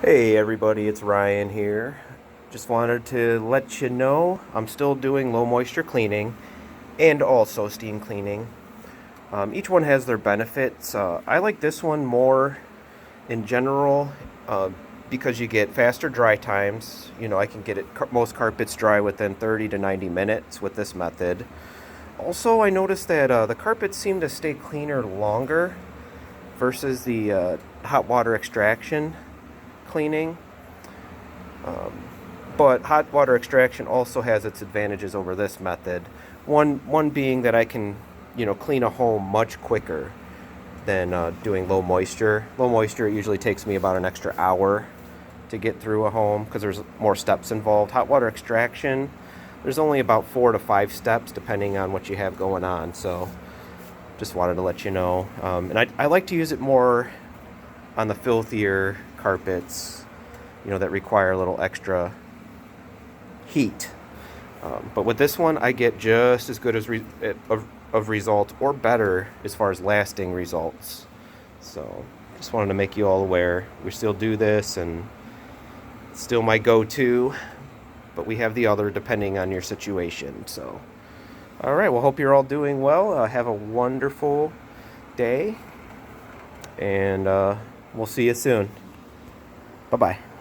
Hey everybody, it's Ryan here. Just wanted to let you know I'm still doing low moisture cleaning and also steam cleaning. Each one has their benefits. I like this one more in general uh, because you get faster dry times. I can get most carpets dry within 30 to 90 minutes with this method. Also, I noticed that the carpets seem to stay cleaner longer versus the hot water extraction cleaning. But hot water extraction also has its advantages over this method. One being that I can, clean a home much quicker than doing low moisture. Low moisture, it usually takes me about an extra hour to get through a home because there's more steps involved. Hot water extraction, there's only about 4 to 5 steps depending on what you have going on. So just wanted to let you know. And I like to use it more on the filthier carpets, that require a little extra heat. But with this one, I get just as good of results, or better as far as lasting results. So just wanted to make you all aware. We still do this, and it's still my go-to, but we have the other depending on your situation. So, all right. Well, hope you're all doing well. Have a wonderful day, and we'll see you soon. Bye-bye.